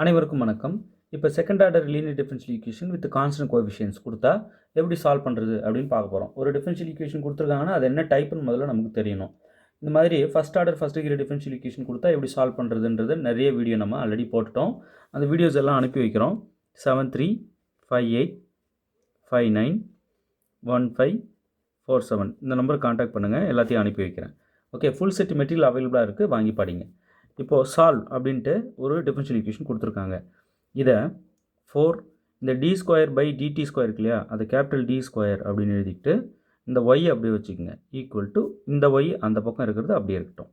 அனைவருக்கும் வணக்கம். இப்போ second order linear differential equation with constant coefficients கொடுத்தா எப்படி சால்வ் பண்ணுறது அப்படின்னு பார்க்க போகிறோம். ஒரு டிஃபரன்ஷியல் ஈக்குவேஷன் கொடுத்துருக்காங்கன்னா அது என்ன டைப்னு முதல்ல நமக்கு தெரியணும். இந்த மாதிரி first order first degree differential equation கொடுத்தா எப்படி சால்வ் பண்ணுறதுன்றது நிறைய வீடியோ நம்ம ஆல்ரெடி போட்டுட்டோம். அந்த வீடியோஸ் எல்லாம் அனுப்பி வைக்கிறோம். 7358591547 இந்த நம்பருக்கு கான்டாக்ட் பண்ணுங்கள், எல்லாத்தையும் அனுப்பி வைக்கிறேன். ஓகே, ஃபுல் செட் மெட்டீரியல் அவைலபிளாக இருக்குது, வாங்கி படிங்க. இப்போது சால்வ் அப்படின்ட்டு ஒரு டிஃபரன்ஷியல் ஈக்குவேஷன் கொடுத்துருக்காங்க. இதை 4 இந்த d square by DD square இருக்கு இல்லையா, அதை கேபிட்டல் டி ஸ்கொயர் அப்படின்னு எழுதிக்கிட்டு இந்த ஒய் அப்படியே வச்சுக்கோங்க, ஈக்குவல் டு இந்த ஒய் அந்த பக்கம் இருக்கிறது அப்படியே இருக்கட்டும்.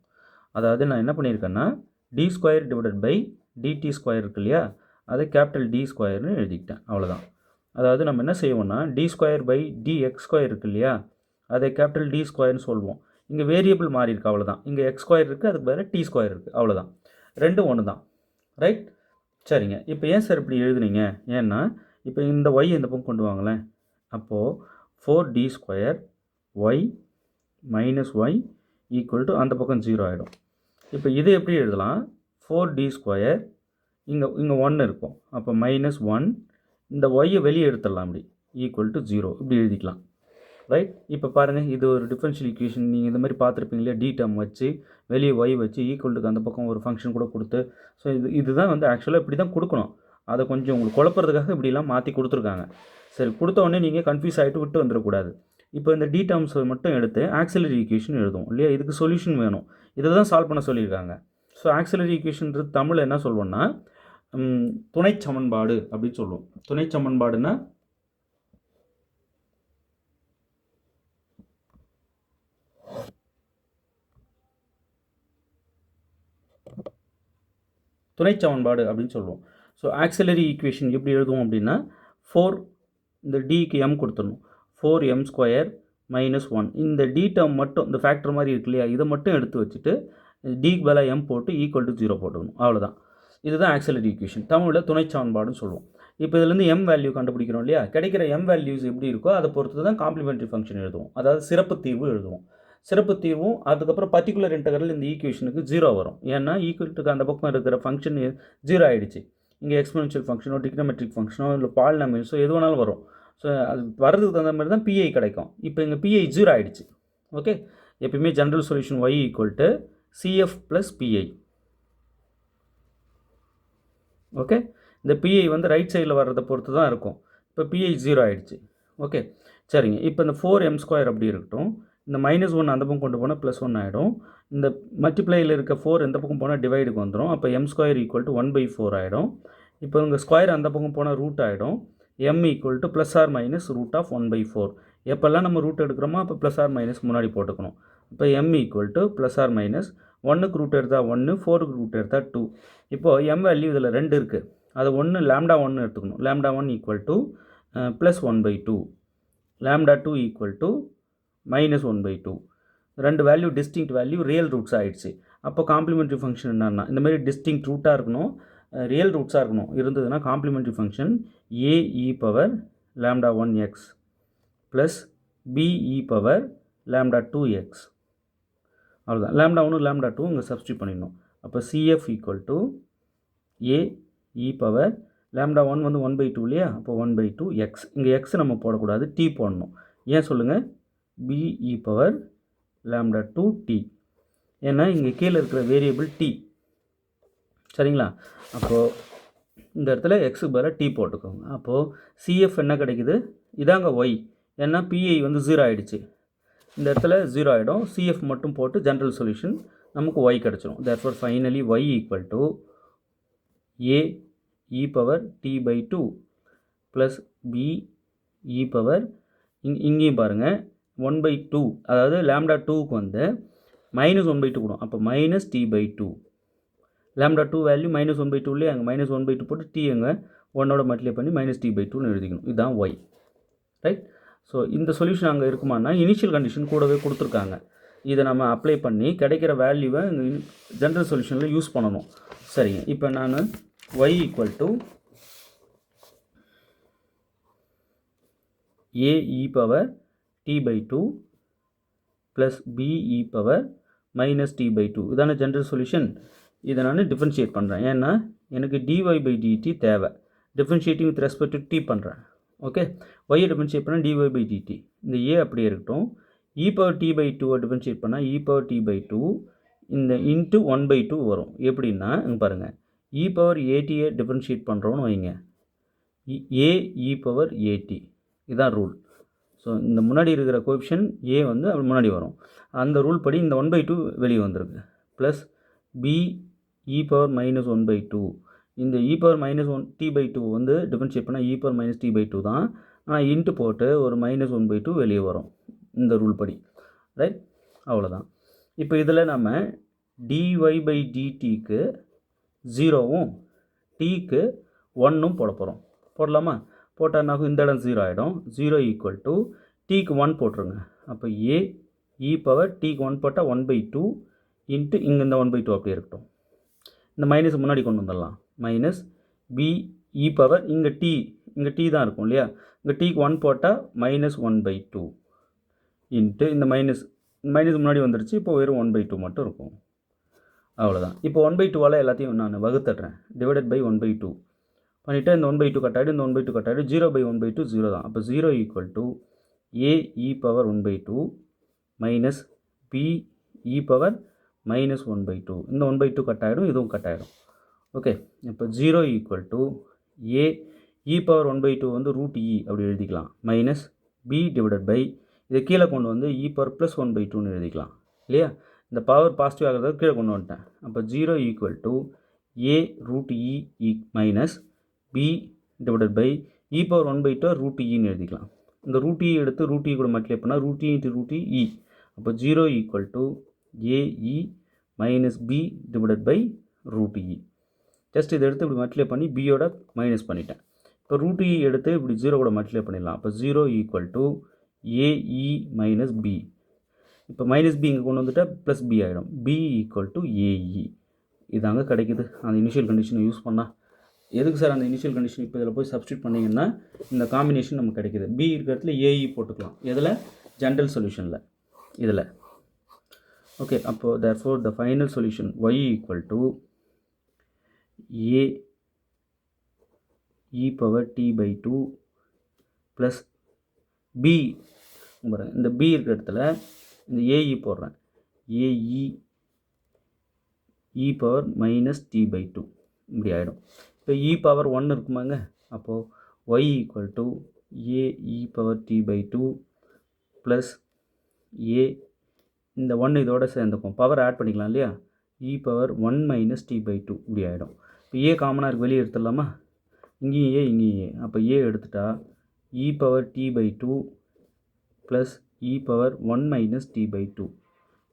அதாவது நான் என்ன பண்ணியிருக்கேன்னா D square divided by DD square இருக்கு இல்லையா, அதை கேபிட்டல் டி ஸ்கொயர்னு எழுதிக்கிட்டேன், அவ்வளோதான். அதாவது நம்ம என்ன செய்வோம்னா D square by D X square இருக்கு இல்லையா, அதை கேபிட்டல் டி ஸ்கொயர்னு சொல்லுவோம். இங்கே வேரியபிள் மாறி இருக்குது, அவ்வளோதான். இங்கே எக்ஸ் ஸ்கொயர் இருக்குது, அதுக்கு பதிலாக டி ஸ்கொயர் இருக்குது, அவ்வளோதான். ரெண்டும் ஒன்று தான், ரைட்? சரிங்க. இப்போ ஏன் சார் இப்படி எழுதுனீங்க? ஏன்னா இப்போ இந்த ஒய் இந்த பக்கம் கொண்டு வாங்களேன். அப்போது 4d square y minus y equal to அந்த பக்கம் 0 ஆகிடும். இப்போ இது எப்படி எழுதலாம்? 4d ஸ்கொயர் இங்கே 1 இருக்கும், அப்போ -1 இந்த ஒய்யை வெளியே எடுத்துடலாம், அப்படி ஈக்குவல் டு 0 இப்படி எழுதிக்கலாம், ரைட்? இப்போ பாருங்கள், இது ஒரு டிஃபரன்ஷியல் ஈக்குவேஷன். நீங்கள் இந்த மாதிரி பார்த்துருப்பீங்க இல்லையா, டி டேர்ம் வச்சு வெளியே ஒய் வச்சு ஈக்குவல்ட்டுக்கு அந்த பக்கம் ஒரு ஃபங்க்ஷன் கூட கொடுத்து. ஸோ இதுதான் வந்து ஆக்சுவலாக இப்படி தான் கொடுக்கணும். அதை கொஞ்சம் உங்களுக்கு குழப்பறதுக்காக இப்படிலாம் மாற்றி கொடுத்துருக்காங்க. சரி, கொடுத்த உடனே நீங்கள் கன்ஃபியூஸ் ஆகிட்டு விட்டு வந்துடக்கூடாது. இப்போ இந்த டி டேர்ம்ஸை மட்டும் எடுத்து ஆக்சிலரி ஈக்குவேஷன் எழுதும் இல்லையா, இதுக்கு சொல்யூஷன் வேணும். இதை தான் சால்வ் பண்ண சொல்லியிருக்காங்க. ஸோ ஆக்சிலரி ஈக்குவேஷன்றது தமிழ் என்ன சொல்வோம்னா துணை சமன்பாடு அப்படின்னு சொல்லுவோம். துணை சமன்பாடுன்னா துணை சமன்பாடு அப்படின்னு சொல்லுவோம். ஸோ ஆக்சிலரி ஈக்குவேஷன் எப்படி எழுதுவோம் அப்படின்னா 4 இந்த டிக்கு எம் கொடுத்துடணும், 4m ஸ்கொயர் -1 இந்த டி டேர்ம் மட்டும் இந்த ஃபேக்டர் மாதிரி இருக்கு இல்லையா, இதை மட்டும் எடுத்து வச்சுட்டு டிக்கு பதிலாக எம் போட்டு ஈக்குவல் டு 0 போட்டுக்கணும், அவ்வளோதான். இதுதான் ஆக்சிலரி ஈக்குவேஷன், தமிழில் துணை சமன்பாடுன்னு சொல்லுவோம். இப்போ இதுலேருந்து எம் வேல்யூ கண்டுபிடிக்கிறோம் இல்லையா, கிடைக்கிற எம் வேல்யூஸ் எப்படி இருக்கோ அதை பொறுத்து தான் காம்ப்ளிமெண்ட்ரி ஃபங்க்ஷன் எழுதுவோம், அதாவது சிறப்பு தீர்வு எழுதுவோம். சிறப்பு தீர்வும் அதுக்கப்புறம் பர்டிகுலர் இன்டகரல் இந்த ஈக்குவேஷனுக்கு 0 வரும். ஏன்னா ஈக்குவல்ட்டுக்கு அந்த பக்கம் இருக்கிற ஃபங்க்ஷன் 0 ஆகிடுச்சு. இங்கே எக்ஸ்பொனென்ஷியல் ஃபங்க்ஷனோ டிக்னமெட்ரிக் ஃபங்க்ஷனோ இல்லை பாலினாமியல்ஸோ எது வேணாலும் வரும். ஸோ அது வர்றதுக்கு தகுந்த மாதிரி தான் பிஐ கிடைக்கும். இப்போ இங்கே பிஐ 0 ஆகிடுச்சு. ஓகே, எப்பயுமே general solution y equal to CF plus PI. Okay, இந்த பிஐ வந்து ரைட் சைடில் வர்றதை பொறுத்து தான் இருக்கும். இப்போ பிஐ 0 ஆகிடுச்சு. ஓகே, சரிங்க. இப்போ இந்த 4m ஸ்கொயர் அப்படி இருக்கட்டும், இந்த -1 அந்த பக்கம் கொண்டு போனால் +1 ஆகிடும். இந்த மல்டிப்ளையில் இருக்க 4 எந்த பக்கம் போனால் டிவைடுக்கு வந்துடும். அப்போ m ஸ்கொயர் ஈக்குவல் டு 1/4 ஆகிடும். இப்போ இங்கே ஸ்கொயர் அந்த பக்கம் போனால் ரூட் ஆகிடும். m equal to +or-√1/4. எப்போல்லாம் நம்ம ரூட் எடுக்கிறோமோ அப்போ +or- முன்னாடி போட்டுக்கணும். இப்போ m ஈக்குவல் டு +or- 1க்கு ரூட் எடுத்தால் 1, 4க்கு ரூட் எடுத்தால் 2. இப்போது m வேல்யூ இதில் 2 இருக்குது, அது 1 λ1 எடுத்துக்கணும். λ1 ஈக்குவல் டு +1/2, λ2 ஈக்குவல் டு -1/2. ரெண்டு value distinct value real roots ஆகிடுச்சு. அப்போ காம்ப்ளிமெண்ட்ரி ஃபங்க்ஷன் என்னன்னா இந்த மாதிரி டிஸ்டிங்க்ட் ரூட்டாக இருக்கணும், ரியல் ரூட்ஸாக இருக்கணும். இருந்ததுன்னா complimentary function ae⁴λ1x plus be⁴λ2x. அவ்வளோதான். λ1 λ2 இங்கே சப்ஸ்டியூட் பண்ணிடணும். அப்போ cf ஈக்குவல் டு ae⁴λ1 வந்து 1/2 இல்லையா, அப்போ 1/2x. இங்கே x நம்ம போடக்கூடாது, t போடணும். ஏன் சொல்லுங்கள்? be⁴λ2t. ஏன்னா இங்கே கீழே இருக்கிற வேரியபிள் t, சரிங்களா? அப்போது இந்த இடத்துல எக்ஸுக்கு பதிலாக t போட்டுக்கோங்க. அப்போது cf என்ன கிடைக்குது? இதாங்க y. ஏன்னா பிஐ வந்து 0 ஆகிடுச்சு, இந்த இடத்துல 0 ஆகிடும். cf மட்டும் போட்டு ஜென்ரல் சொல்யூஷன் நமக்கு y கிடச்சிடும். therefore finally y equal to ae⁴t/2 plus be⁴ இங்கேயும் பாருங்கள் 1/2, அதாவது λ2க்கு வந்து -1/2 கூடும். அப்போ -t/2. λ2 வேல்யூ -1/2 இல்லையா, அங்கே -1/2 போட்டு t அங்கே 1ஓட மல்டிப்ளை பண்ணி -t/2ன்னு எழுதிக்கணும். இதுதான் y, ரைட்? ஸோ இந்த சொல்யூஷன் அங்கே இருக்குமானா இனிஷியல் கண்டிஷன் கூடவே கொடுத்துருக்காங்க. இதை நம்ம அப்ளை பண்ணி கிடைக்கிற வேல்யூவை ஜென்ரல் சொல்யூஷனில் யூஸ் பண்ணணும். சரிங்க. இப்போ நான் y equal to ae⁴t/2 plus be⁴ -t/2 இதான ஜென்ரல் சொல்யூஷன். இதை நான் டிஃபரன்ஷியேட் பண்ணுறேன். ஏன்னா எனக்கு dy by dt தேவை. Differentiating with respect to t பண்ணுறேன். ஓகே, y டிஃபரன்ஷியேட் பண்ணால் dy by dt. இந்த a அப்படியே இருக்கட்டும். e power t by 2 differentiate பண்ணால் e power t by 2 இந்த இன்ட்டு 1/2 வரும். எப்படின்னா இங்கே பாருங்கள், e power at டிஃபரன்ஷியேட் பண்ணுறோன்னு வைங்க, a e power at இதுதான் ரூல். ஸோ இந்த முன்னாடி இருக்கிற கோஎஃபிஷியன்ட் a வந்து அப்படி முன்னாடி வரும். அந்த ரூல் படி இந்த 1/2 வெளியே வந்திருக்கு. Plus b e power minus 1/2. இந்த e power minus 1 t by 2 வந்து டிஃபரன்ஷியேட் பண்ணால் e power minus t by 2 தான். ஆனால் இன்ட்டு போட்டு ஒரு minus 1/2 வெளியே வரும் இந்த ரூல் படி. ரைட், அவ்வளோதான். இப்போ இதில் நம்ம dy by dtக்கு 0வும் tக்கு 1ம் போட போகிறோம். போடலாமா? போட்டால் இந்த இடம் 0 ஆகிடும். 0 ஈக்குவல் டு tக்கு 1 போட்டுருங்க. அப்போ a e பவர் tக்கு 1 போட்டால் 1/2 இன்ட்டு இங்கே இந்த 1/2 அப்படியே இருக்கட்டும். இந்த மைனஸ் முன்னாடி கொண்டு வந்துடலாம். மைனஸ் b e பவர் இங்கே t தான் இருக்கும் இல்லையா, இங்கே tக்கு 1 போட்டால் minus 1/2 இன்ட்டு இந்த மைனஸ் முன்னாடி வந்துடுச்சு. இப்போ வெறும் 1/2 மட்டும் இருக்கும். அவ்வளோதான். இப்போ 1/2வால் எல்லாத்தையும் நான் வகுத்துடுறேன். டிவைடட் பை 1/2 பண்ணிவிட்டு இந்த 1/2 கட்டாயிடும், இந்த 1/2 கட்டாயிடும். 0/1/2 0 தான். அப்போ 0 equal to a e power 1/2 minus b e power minus 1/2. இந்த 1/2 கட்டாயிடும், இதுவும் கட்டாயிடும். ஓகே, இப்போ 0 equal to a e power 1/2 வந்து ரூட் e அப்படி எழுதிக்கலாம். மைனஸ் b டிவைடட் பை இதை கீழே கொண்டு வந்து e பவர் ப்ளஸ் 1/2ன்னு எழுதிக்கலாம் இல்லையா. இந்த பவர் பாசிட்டிவ் ஆகிறத கீழே கொண்டு வந்துட்டேன். அப்போ 0 equal to a root e minus b divided by e power 1/2 root இன்னு எழுதிக்கலாம். இந்த ரூட் இ எடுத்து ரூட் இ கூட மல்டிப்ளை பண்ணால் root e into root e. அப்போ 0 equal to a e minus b divided by root e. Just இதை எடுத்து இப்படி மல்டிப்ளை பண்ணி பியோட மைனஸ் பண்ணிட்டேன். இப்போ ரூட் இ எடுத்து இப்படி 0 கூட மல்டிப்ளை பண்ணிடலாம். அப்போ 0 equal to a e minus b. இப்போ மைனஸ் பி இங்கே கொண்டு வந்துட்டால் ப்ளஸ் பி ஆகிடும். B equal to a e. இதாங்க கிடைக்குது அந்த இனிஷியல் கண்டிஷனை யூஸ் பண்ணால். எதுக்கு சார் அந்த இனிஷியல் கண்டிஷன் இப்போ இதில் போய் சப்ஸ்டியூட் பண்ணிங்கன்னா இந்த காம்பினேஷன் நமக்கு கிடைக்குது. பி இருக்கிறதுல ஏஇ போட்டுக்கலாம். இதில் ஜென்ரல் சொல்யூஷனில் இதில். ஓகே, அப்போது therefore the final solution y equal to a e power t by 2 plus b. இந்த b இருக்கிற இடத்துல இந்த ஏஇ போடுறேன். A e e power minus t by 2 இப்படி ஆகிடும். இப்போ e power 1 இருக்குமாங்க. அப்போது y equal to a e power t by 2 plus a இந்த 1 இதோட சேர்ந்துக்கும். பவர் ஆட் பண்ணிக்கலாம் இல்லையா. e power 1 minus t by 2 இப்படி ஆகிடும். இப்போ ஏ காமனாக இருக்கு, வெளியே எடுத்துடலாமா. இங்கேயும் ஏ இங்கேயும் ஏ. அப்போ ஏ எடுத்துட்டா e power t by 2 plus e power 1 minus t by 2.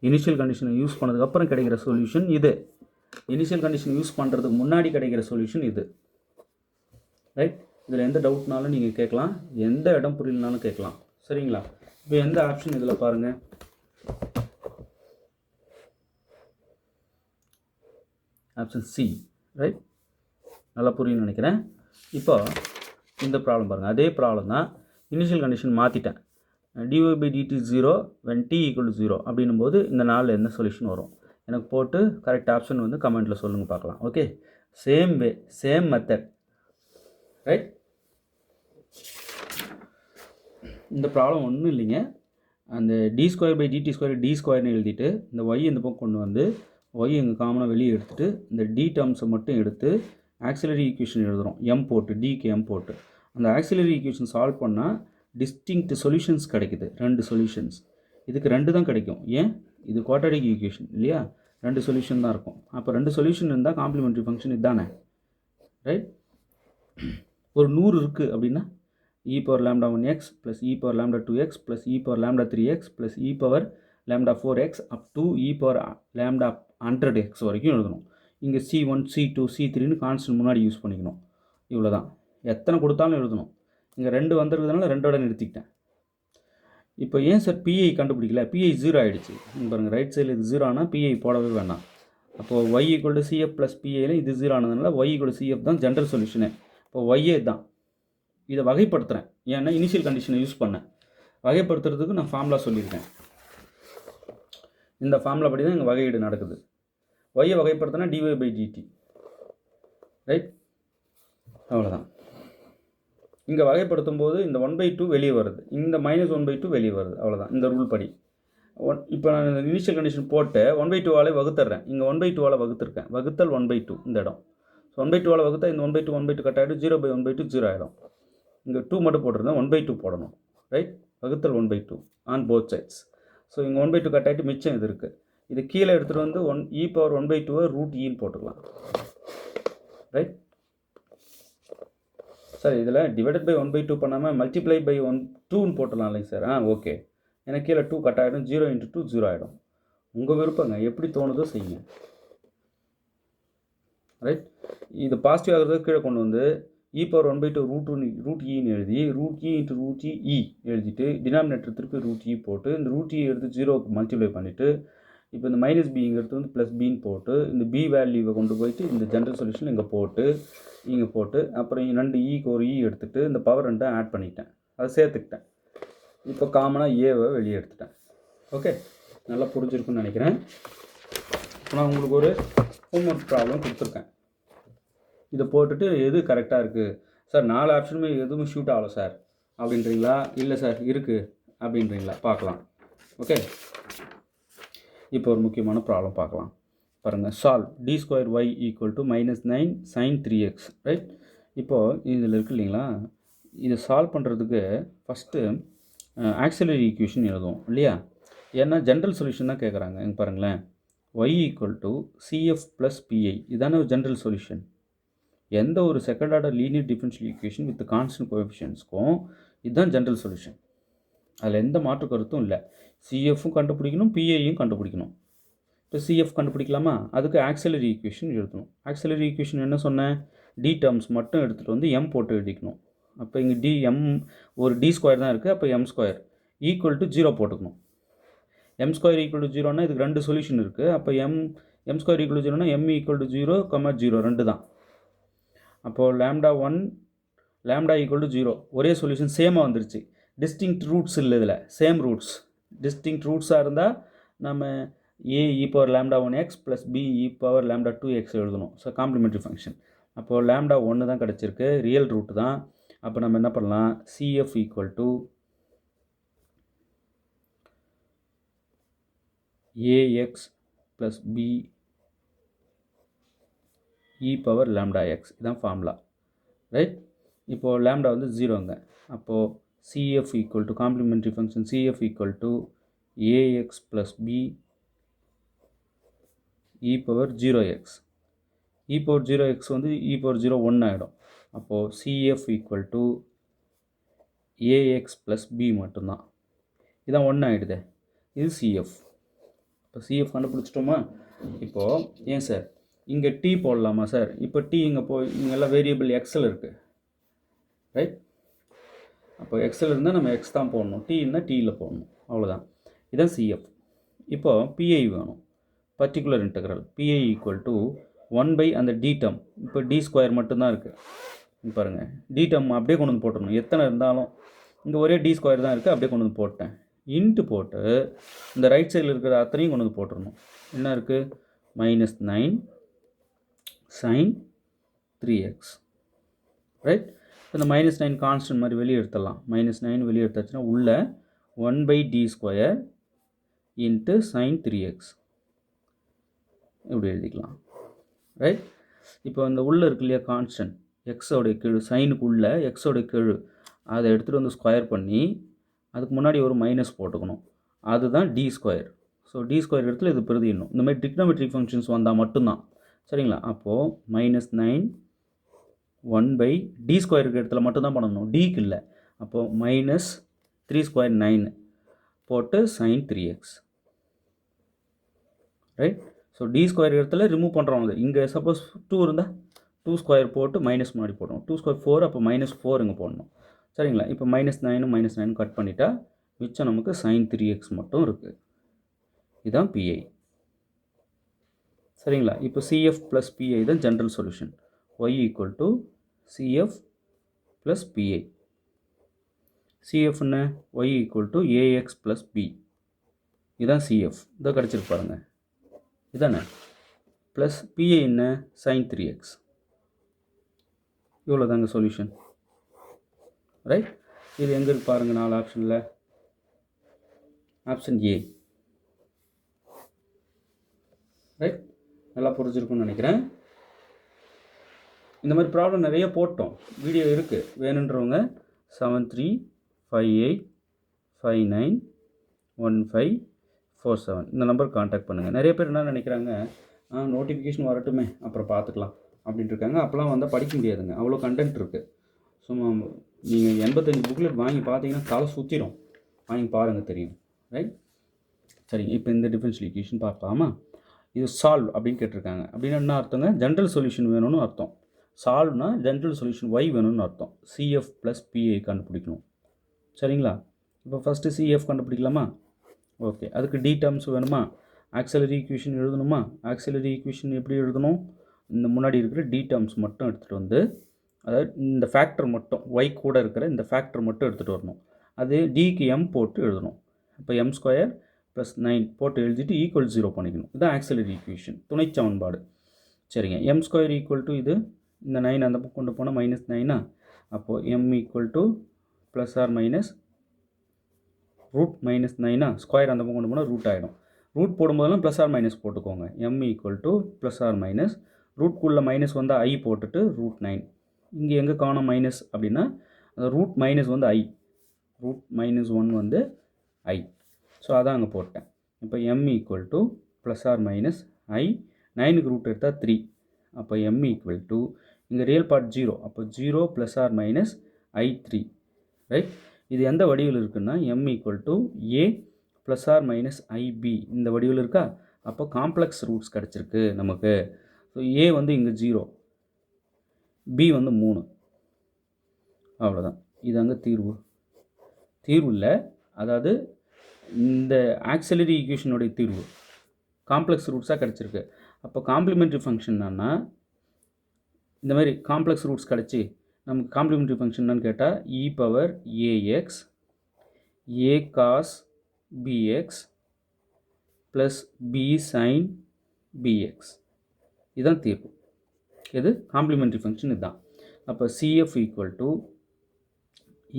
Initial கண்டிஷனை யூஸ் பண்ணதுக்கப்புறம் கிடைக்கிற சொல்யூஷன் இது. இனிஷியல் கண்டிஷன் யூஸ் பண்ணுறதுக்கு முன்னாடி கிடைக்கிற சொல்யூஷன் இது. ரைட், இதில் எந்த டவுட்னாலும் நீங்கள் கேட்கலாம், எந்த இடம் புரியலனாலும் கேட்கலாம். சரிங்களா. இப்போ எந்த ஆப்ஷன் இதில் பாருங்கள். Option C. ரைட், நல்லா புரியும்னு நினைக்கிறேன். இப்போ இந்த ப்ராப்ளம் பாருங்கள். அதே ப்ராப்ளம் தான். இனிஷியல் கண்டிஷன் மாற்றிட்டேன். dy by dt 0 when t equal to 0 அப்படின்னும் போது இந்த 4 என்ன சொல்யூஷன் வரும் எனக்கு போட்டு கரெக்ட் ஆப்ஷன் வந்து கமெண்ட்டில் சொல்லுங்கள் பார்க்கலாம். Okay, same way, same method. Right, இந்த ப்ராப்ளம் ஒன்றும் இல்லைங்க. அந்த d² by dt² d²ன்னு எழுதிட்டு இந்த y இந்த பக்கம் கொண்டு வந்து y எங்கள் காமனாக வெளியே எடுத்துகிட்டு இந்த d டேர்ம்ஸை மட்டும் எடுத்து ஆக்சிலரி ஈக்குவேஷன் எழுதுகிறோம். m போட்டு dக்கு m போட்டு அந்த ஆக்சிலரி ஈக்குவேஷன் சால்வ் பண்ணால் டிஸ்டிங்க்ட் சொல்யூஷன்ஸ் கிடைக்குது. 2 சொல்யூஷன்ஸ். இதுக்கு 2 தான் கிடைக்கும். ஏன், இது குவாட்ராடிக் ஈக்குவேஷன் இல்லையா, 2 சொல்யூஷன் தான் இருக்கும். அப்போ 2 சொல்யூஷன் இருந்தால் காம்ப்ளிமெண்ட்ரி ஃபங்க்ஷன் இதுதானே. ரைட், ஒரு 100 இருக்குது அப்படின்னா e power lambda 1x plus e power lambda 2x plus e power lambda 3x plus e power lambda 4x up to e power lambda 100x வரைக்கும் எழுதணும். இங்கே c1 c2 c3ன்னு கான்ஸ்டன்ட் முன்னாடி use பண்ணிக்கணும். இவ்வளோ தான். எத்தனை கொடுத்தாலும் எழுதணும். இங்கே 2 வந்திருக்கிறதுனால 2ஓட நிறுத்திக்கிட்டேன். இப்போ ஏன் சார் பிஐ கண்டுபிடிக்கல, பிஐ 0 ஆகிடுச்சு. பாருங்கள், ரைட் சைடில் இது 0 ஆனால் பிஐ போடவே வேண்டாம். அப்போது y equal to cf plus பிஐயில் இது 0 ஆனதுனால y ஈக்குவல் டு cf தான் ஜென்ரல் சொல்யூஷனு. இப்போ ஒய்ஏ தான். இதை வகைப்படுத்துகிறேன். ஏன்னா இனிஷியல் கண்டிஷனை யூஸ் பண்ணேன். வகைப்படுத்துறதுக்கு நான் ஃபார்முலா சொல்லியிருக்கேன். இந்த ஃபார்முலா படி தான் எங்கள் வகையீடு நடக்குது. ஒய்யை வகைப்படுத்தினா dy by dt. ரைட், அவ்வளோதான். இங்கே வகைப்படுத்தும் போது இந்த 1/2 வெளியே வருது, இந்த -1/2 வெளியே வருது, அவ்வளோதான் இந்த ரூல் படி. இப்போ நான் இனிஷியல் கண்டிஷன் போட்டு 1/2 வகுத்துறேன். இங்கே 1/2 வகுத்துருக்கேன், வகுத்தல் 1/2 இந்த இடம். ஸோ 1/2 வகுத்தா இந்த 1/2 கட் ஆகிடும், 0/1/2 0 ஆகிடும். இங்கே 2 மட்டும் போட்டிருந்தேன், 1/2 போடணும். ரைட், வகுத்தல் 1/2 ஆன் போத் சைட்ஸ். ஸோ இங்கே 1/2 கட் ஆகிட்டு மிச்சம் இது இருக்குது. இது கீழே எடுத்துகிட்டு வந்து e⁻1/2 √e போட்டுக்கலாம். ரைட் சார், இதில் டிவைடட் பை 1/2 பண்ணாமல் மல்டிப்ளை பை 2ன்னு போட்டலாம் இல்லைங்க சார்? ஓகே. எனக்கு கீழே 2 கட் ஆகிடும், 0 × 2 0 ஆகிடும். உங்கள் விருப்பங்க, எப்படி தோணுதோ செய்யுங்க. ரைட், இது பாசிட்டிவ் ஆகிறதுக்கு கீழே கொண்டு வந்து e⁻1/2 √e எழுதி √e × √e எழுதிட்டு டினாமினேட்டர் திருப்பி √e போட்டு இந்த √e எடுத்து 0க்கு மல்டிப்ளை பண்ணிவிட்டு இப்போ இந்த -bங்கிறது வந்து +bன்னு போட்டு இந்த b வேல்யூவை கொண்டு போயிட்டு இந்த ஜென்ரல் சொல்யூஷன் இங்கே போட்டு அப்புறம் 2 ஈக்கு ஒரு எடுத்துகிட்டு இந்த பவர் 2 ஆட் பண்ணிட்டேன், அதை சேர்த்துக்கிட்டேன். இப்போ காமனாக ஏவை வெளியே எடுத்துட்டேன். ஓகே, நல்லா புரிஞ்சிருக்குன்னு நினைக்கிறேன். இப்போ நான் உங்களுக்கு ஒரு ஹோம்ஒர்க் ப்ராப்ளம் கொடுத்துருக்கேன். இதை போட்டுட்டு எது கரெக்டாக இருக்குது சார், 4 ஆப்ஷனுமே எதுவும் ஷூட் ஆகலை சார் அப்படின்றீங்களா, இல்லை சார் இருக்குது அப்படின்றீங்களா, பார்க்கலாம். ஓகே, இப்போ ஒரு முக்கியமான ப்ராப்ளம் பார்க்கலாம். பாருங்கள், solve d²y = -9 sin 3x. Right, இப்போது இதில் இருக்குது இல்லைங்களா, இதை சால்வ் பண்ணுறதுக்கு ஃபஸ்ட்டு ஆக்சிலரி ஈக்குவேஷன் எழுதுவோம் இல்லையா, ஏன்னா ஜென்ரல் சொல்யூஷன் தான் கேட்குறாங்க. இங்கே பாருங்களேன், y = CF + PI, இதான ஒரு ஜென்ரல் சொல்யூஷன். எந்த ஒரு second order linear differential equation with constant கோஎஃபிஷியன்ட்ஸ்க்கும் இதுதான் ஜென்ரல் சொல்யூஷன். அதில் எந்த மாற்று கருத்தும் இல்லை. சிஎஃப்பும் கண்டுபிடிக்கணும், பிஐயும் கண்டுபிடிக்கணும். இப்போ சிஎஃப் கண்டுபிடிக்கலாமா, அதுக்கு ஆக்சிலரி ஈக்குவேஷன் எழுதணும். ஆக்சிலரி ஈக்குவேஷன் என்ன சொன்னேன், டி டேர்ம்ஸ் மட்டும் எடுத்துகிட்டு வந்து எம் போட்டு எழுதிக்கணும். அப்போ இங்கே ஒரு d² தான் இருக்குது, அப்போ m² = 0 போட்டுக்கணும். m² = 0னா இதுக்கு 2 சொல்யூஷன் இருக்குது. அப்போ m² = 0னா m = 0, 0 2 தான். அப்போது λ1 λ = 0 ஒரே சொல்யூஷன் சேமாக வந்துருச்சு. டிஸ்டிங்க்ட் ரூட்ஸ் இல்லை இதில், சேம் ரூட்ஸ். டிஸ்டிங்க்ட் ரூட்ஸாக இருந்தால் நம்ம ae⁻λ1x + be⁻λ2x எழுதணும். So complimentary function. அப்போது λ1 தான் கிடச்சிருக்கு, ரியல் ரூட் தான். அப்போ நம்ம என்ன பண்ணலாம், CF = ax + b e⁻λx, இதுதான் ஃபார்முலா. ரைட், இப்போது லாம்டா வந்து 0ங்க. அப்போது CF = complimentary function CF = ax + b e⁻0x. e⁻0x வந்து e⁻0 1 ஆகிடும். அப்போது CF = ax + b மட்டும்தான். இதான் 1 ஆகிடுது, இது CF. இப்போ CF கண்டுபிடிச்சிட்டோமா. இப்போது ஏன் சார் இங்கே t போடலாமா சார், இப்போ t இங்கே எல்லாம் வேரியபிள் எக்ஸில் இருக்குது. ரைட், அப்போ எக்ஸில் இருந்தால் நம்ம எக்ஸ் தான் போடணும், டீன்னா டீயில் போடணும், அவ்வளோதான். இதுதான் CF. இப்போது PI வேணும், பர்டிகுலர் இன்டெக்ரல். PI = 1 அந்த d டேர்ம். இப்போ d² மட்டும்தான் இருக்குது பாருங்கள். d டேர்ம் அப்படியே கொண்டு வந்து போட்டுடணும், எத்தனை இருந்தாலும். இங்கே ஒரே d² தான் இருக்குது, அப்படியே கொண்டு வந்து போட்டேன். இன்ட்டு போட்டு இந்த ரைட் சைடில் இருக்கிற அத்தனையும் கொண்டு வந்து போட்டுடணும். என்ன இருக்குது, -9 sin 3x. ரைட், இந்த -9 கான்ஸ்டன்ட் மாதிரி வெளியே எடுத்துடலாம். -9 வெளியே எடுத்தாச்சுன்னா உள்ள 1/d² × sin 3x இப்படி எழுதிக்கலாம். ரைட், இப்போ இந்த உள்ளே இருக்கு இல்லையா கான்ஸ்டன்ட், எக்ஸோடைய கீழ், சைனுக்கு உள்ள எக்ஸோடைய கீழ், அதை எடுத்துகிட்டு வந்து ஸ்கொயர் பண்ணி அதுக்கு முன்னாடி ஒரு மைனஸ் போட்டுக்கணும். அதுதான் d². ஸோ d² இடத்துல இது பிரதிடணும். இந்த மாதிரி டிக்னாமெட்ரிக் ஃபங்க்ஷன்ஸ் வந்தால் மட்டும்தான். சரிங்களா, அப்போது -9 1/d² இருக்கிற இடத்துல மட்டும்தான் பண்ணணும், dக்கு இல்லை. அப்போது -3² 9 போட்டு sin 3x. Right, so d² இடத்துல ரிமூவ் பண்ணுறோம். அது இங்கே சப்போஸ் 2 இருந்தால் 2² போட்டு மைனஸ் முன்னாடி போடணும். 2² 4, அப்போ -4 இங்கே போடணும். சரிங்களா, இப்போ -9 கட் பண்ணிட்டா மிச்சம் நமக்கு sin 3x மட்டும் இருக்குது. இதுதான் PI. சரிங்களா, இப்போ CF + PI தான் general solution. y = CF + PI. CF என்ன, y = ax + b. இதுதான் CF, இதை கிடச்சிருக்கு பாருங்கள், இதானே. ப்ளஸ் PI என்ன, sin 3x. இவ்வளோ தாங்க சொல்யூஷன். ரைட். இது எங்கே இருக்கு பாருங்கள் 4 ஆப்ஷனில். Option A. ரைட். நல்லா புரிஞ்சிருக்கும்னு நினைக்கிறேன். இந்த மாதிரி ப்ராப்ளம் நிறைய போட்டோம், வீடியோ இருக்குது, வேணுன்றவங்க 7358591547 இந்த நம்பருக்கு காண்டாக்ட் பண்ணுங்கள். நிறைய பேர் என்ன நினைக்கிறாங்க, நோட்டிஃபிகேஷன் வரட்டுமே அப்புறம் பார்த்துக்கலாம் அப்படின்ட்டு இருக்காங்க. அப்போலாம் வந்தால் படிக்க முடியாதுங்க, அவ்வளோ கண்டென்ட் இருக்குது. சும்மா நீங்கள் 85 புக்லெட் வாங்கி பார்த்தீங்கன்னா தலை சுற்றிடும். வாங்கி பாருங்கள், தெரியும். ரைட். சரிங்க, இப்போ இந்த டிஃபரன்ஷியல் ஈக்குவேஷன் பார்க்கலாமா? இது சால்வ் அப்படின்னு கேட்டிருக்காங்க. அப்படின்னு என்ன அர்த்தங்க? ஜென்ரல் சொல்யூஷன் வேணும்னு அர்த்தம். சால்வ்னா ஜென்ரல் சொல்யூஷன் ஒய் வேணும்னு அர்த்தம். சிஎஃப் ப்ளஸ் பிஐ கண்டுபிடிக்கணும். சரிங்களா? இப்போ ஃபஸ்ட்டு சிஎஃப் கண்டுபிடிக்கலாமா? ஓகே. அதுக்கு டி டேர்ம்ஸ் வேணுமா? ஆக்சிலரி ஈக்குவேஷன் எழுதணுமா? ஆக்சிலரி ஈக்குவேஷன் எப்படி எழுதணும்? இந்த முன்னாடி இருக்கிற டி டேர்ம்ஸ் மட்டும் எடுத்துகிட்டு வந்து, அதாவது இந்த ஃபேக்டர் மட்டும், ஒய் கூட இருக்கிற இந்த ஃபேக்டர் மட்டும் எடுத்துகிட்டு வரணும். அது டிக்கு எம் போட்டு எழுதணும். இப்போ எம் ஸ்கொயர் ப்ளஸ் 9 போட்டு எழுதிட்டு ஈக்குவல் 0 பண்ணிக்கணும். இதுதான் ஆக்சிலரி ஈக்குவேஷன், துணை சமன்பாடு. சரிங்க. எம் ஸ்கொயர் ஈக்குவல் டு இது, இந்த 9 அந்த பக்கம் கொண்டு போனால் -9. அப்போது M equal to plus R minus root -9. Square அந்த பக்கம் கொண்டு போனால் ரூட் ஆகிடும். ரூட் போடும்போதெல்லாம் ப்ளஸ் ஆர் மைனஸ் போட்டுக்கோங்க. M equal to plus R minus ரூட்குள்ளே மைனஸ் வந்து ஐ போட்டுட்டு ரூட் 9. இங்கே எங்கே காணும் மைனஸ் அப்படின்னா, அந்த ரூட் மைனஸ் வந்து ஐ, ரூட் -1 வந்து ஐ. ஸோ அதான் அங்கே போட்டேன். இப்போ M equal to plus R minus i, 9க்கு ரூட் எடுத்தால் 3. அப்போ எம் ஈக்குவல் டு, இங்கே ரியல் பார்ட் 0, அப்போ 0 plus R minus I3. Right. இது எந்த வடிவில் இருக்குன்னா, m equal to a plus R minus i b இந்த வடிவில் இருக்கா? அப்போ காம்ப்ளெக்ஸ் ரூட்ஸ் கிடச்சிருக்கு நமக்கு. ஸோ ஏ வந்து இங்கே 0, பி வந்து 3. அவ்வளோதான். இது அங்கே தீர்வு. தீர்வு இல்லை, அதாவது இந்த ஆக்சிலரி ஈக்குவேஷனுடைய தீர்வு காம்ப்ளெக்ஸ் ரூட்ஸாக கிடச்சிருக்கு. அப்போ காம்ப்ளிமெண்ட்ரி ஃபங்க்ஷன்னா இந்த மாதிரி காம்ப்ளெக்ஸ் ரூட்ஸ் கிடச்சி நமக்கு காம்ப்ளிமெண்ட்ரி ஃபங்க்ஷன் கேட்டால் e power AX A cos BX plus B sine BX, இதுதான் தீர்வு. இது காம்ப்ளிமெண்ட்ரி ஃபங்க்ஷன் இதுதான். அப்போ CF equal to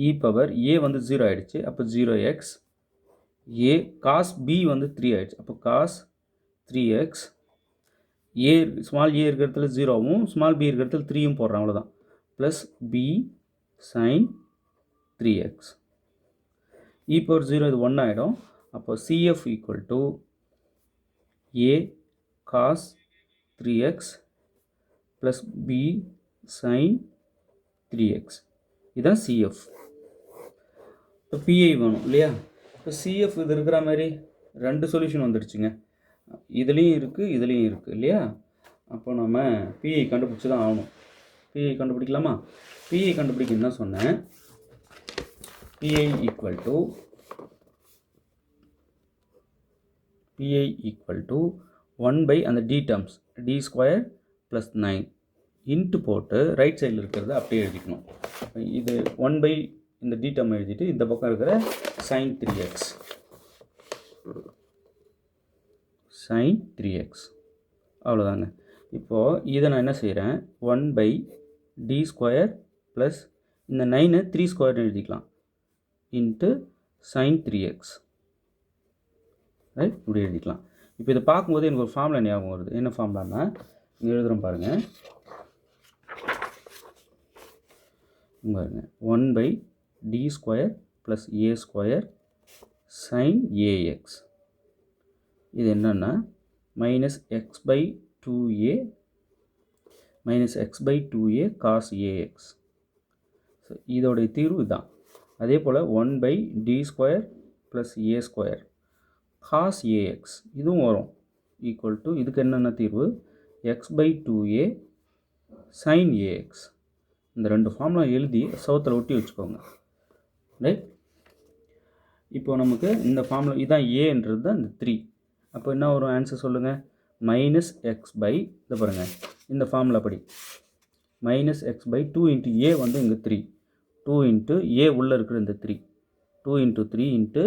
e power A வந்து 0 ஆகிடுச்சு, அப்போ 0x, ஏ காஸ் பி வந்து 3 ஆகிடுச்சு, அப்போ cos 3x, A small A இருக்கிறதுல 0வும் ஸ்மால் பி இருக்கிறதுல 3யும் போடுறேன், அவ்வளோதான். Plus B sine 3x. E power 0 இது 1 ஆகிடும். அப்போ CF equal to a cos 3x plus B sine 3x, இதுதான் சிஎஃப். இப்போ பிஐ வேணும் இல்லையா? இப்போ சிஎஃப் இது இருக்கிற மாதிரி 2 சொல்யூஷன் வந்துடுச்சுங்க. இதுலேயும் இருக்குது, இதுலேயும் இருக்குது இல்லையா? அப்போ நம்ம பிஐ கண்டுபிடிச்சி தான் ஆகணும். பிஐ கண்டுபிடிக்கலாமா? பிஐ கண்டுபிடிக்கணும் தான் சொன்னேன். பிஐ ஈக்குவல் டு 1 அந்த D terms D square plus 9 into போட்டு ரைட் சைடில் இருக்கிறத அப்படியே எழுதிக்கணும். இது 1 இந்த டி டேர்ம் எழுதிட்டு இந்த பக்கம் இருக்கிற sin 3x அவ்வளோதாங்க. இப்போது இதை நான் என்ன செய்கிறேன், 1 டி ஸ்கொயர் ப்ளஸ் இந்த 9 3 ஸ்கொயர்னு எழுதிக்கலாம் இன்ட்டு sin 3x. ரைட், இப்படி எழுதிக்கலாம். இப்போ இதை பார்க்கும்போது எனக்கு ஒரு ஃபார்முலா ஞாபகம் வருது. என்ன ஃபார்முலான்னா, இங்கே எழுதுகிறோம் பாருங்கள். பாருங்க, 1 D square plus A square sin ax. இது என்னென்னா -x/2a காஸ் ஏஎக்ஸ். ஸோ இதோடைய தீர்வு தான். அதே போல் 1 D square plus A square cos ax இதுவும் வரும். ஈக்குவல் டு இதுக்கு என்னென்ன தீர்வு, x/2a சைன் ஏஎக்ஸ். இந்த 2 ஃபார்முலா எழுதி சவுத்தில் ஒட்டி வச்சுக்கோங்க. ரைட். இப்போ நமக்கு இந்த ஃபார்முலா இதான் ஏன்றது தான் இந்த 3. அப்போ என்ன வரும் ஆன்சர் சொல்லுங்கள், -x/, இதை பாருங்கள் இந்த ஃபார்முலா படி -x/2 இன்ட்டு ஏ வந்து இங்கே 3, 2 இன்ட்டு ஏ உள்ளே இருக்கிற இந்த 3, 2 இன்ட்டு 3 இன்ட்டு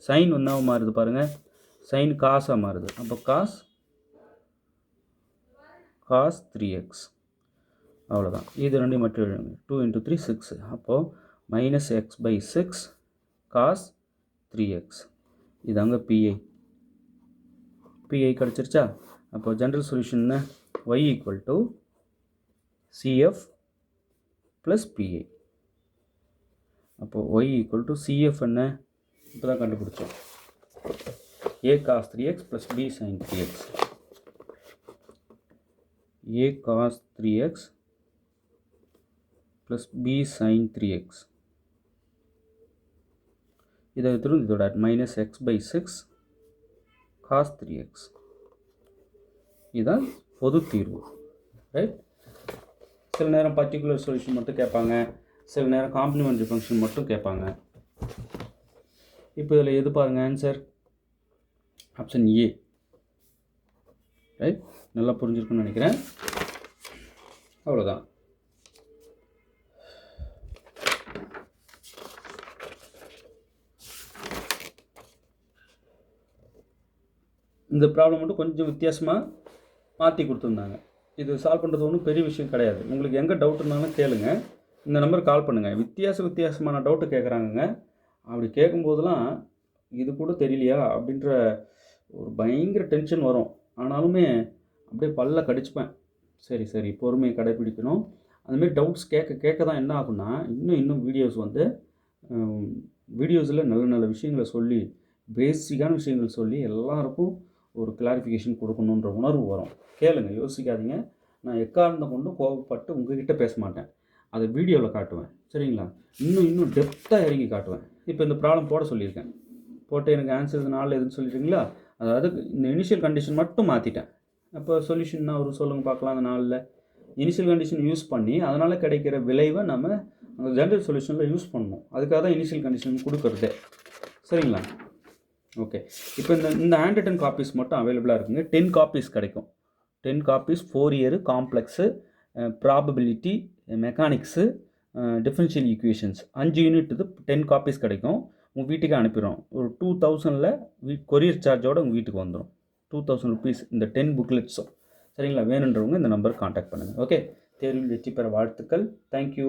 சைன் ஒன்றாக மாறுது பாருங்கள், சைன் காசாக மாறுது. அப்போ காஸ் 3x அவ்வளோதான். இது ரெண்டையும் மட்டும் எழுதுங்க. 2 × 3 6. அப்போது -x/6 cos 3x. இதாங்க பிஐ கிடச்சிருச்சா? அப்போ ஜென்ரல் சொல்யூஷன் என்ன? y = CF + PI. அப்போது y = CF என்ன? இப்போ தான் கண்டுபிடிச்சோம். a cos 3x + b sin 3x. a cos 3x + b sin 3x. இதை திரும்ப இதோட -x/6 cos 3x. இதுதான் பொது தீர்வு. ரைட்? சில நேரம் பர்டிகுலர் சொல்யூஷன் மட்டும் கேட்பாங்க, சில நேரம் காம்ப்ளிமெண்ட்ரி ஃபங்க்ஷன் மட்டும் கேட்பாங்க. இப்போ இதில் எது பாருங்கள் ஆன்சர்? Option A. ரைட்? நல்லா புரிஞ்சிருக்குன்னு நினைக்கிறேன். அவ்வளோதான். இந்த ப்ராப்ளம் மட்டும் கொஞ்சம் வித்தியாசமாக மாற்றி கொடுத்துருந்தாங்க. இது சால்வ் பண்ணுறது ஒன்றும் பெரிய விஷயம் கிடையாது. உங்களுக்கு எங்கே டவுட் இருந்தாலும் கேளுங்க, இந்த நம்பருக்கு கால் பண்ணுங்கள். வித்தியாசமான டவுட்டு கேட்குறாங்கங்க. அப்படி கேட்கும்போதெல்லாம் இது கூட தெரியலையா அப்படின்ற ஒரு பயங்கர டென்ஷன் வரும். ஆனாலுமே அப்படியே பல்ல கடிச்சுப்பேன். சரி பொறுமையை கடைப்பிடிக்கணும். அதுமாரி டவுட்ஸ் கேட்க தான் என்ன ஆகும்னா இன்னும் வீடியோஸில் நல்ல விஷயங்களை சொல்லி, பேசிக்கான விஷயங்கள் சொல்லி எல்லாருக்கும் ஒரு கிளாரிஃபிகேஷன் கொடுக்கணுன்ற உணர்வு வரும். கேளுங்க, யோசிக்காதீங்க. நான் எக்காரணத்தை கொண்டும் கோபப்பட்டு உங்ககிட்ட பேச மாட்டேன். அதை வீடியோவில் காட்டுவேன். சரிங்களா? இன்னும் டெப்த்தாக இறங்கி காட்டுவேன். இப்போ இந்த ப்ராப்ளம் போட சொல்லியிருக்கேன். போட்டு எனக்கு ஆன்சர் இது 4 எதுன்னு சொல்லிட்டீங்களா? அதாவது இந்த இனிஷியல் கண்டிஷன் மட்டும் மாற்றிட்டேன். அப்போ சொல்யூஷன்னா ஒரு சொல்லுங்கள் பார்க்கலாம். அந்த 4ல் இனிஷியல் கண்டிஷன் யூஸ் பண்ணி அதனால் கிடைக்கிற விளைவை நம்ம அந்த ஜென்ரல் சொல்யூஷனில் யூஸ் பண்ணணும். அதுக்காக தான் இனிஷியல் கண்டிஷன் கொடுக்குறதே. சரிங்களா? ஓகே. இப்போ இந்த ஹேண்ட் ரிட்டன் காப்பீஸ் மட்டும் அவைலபிளாக இருக்குங்க. 10 காப்பீஸ் கிடைக்கும். 10 copies 4 year complex, probability, mechanics, differential equations 5 unit இது 10 காப்பீஸ் கிடைக்கும். உங்கள் வீட்டுக்கு அனுப்பிடுறோம். ஒரு 2000 கொரியர் சார்ஜோடு உங்கள் வீட்டுக்கு வந்துடும். 2000 rupees இந்த 10 புக்லெட்ஸும். சரிங்களா? வேணுன்றவங்க இந்த நம்பருக்கு காண்டாக்ட் பண்ணுங்கள். ஓகே. தேர்வில் வெற்றி பெற வாழ்த்துக்கள். தேங்க்யூ.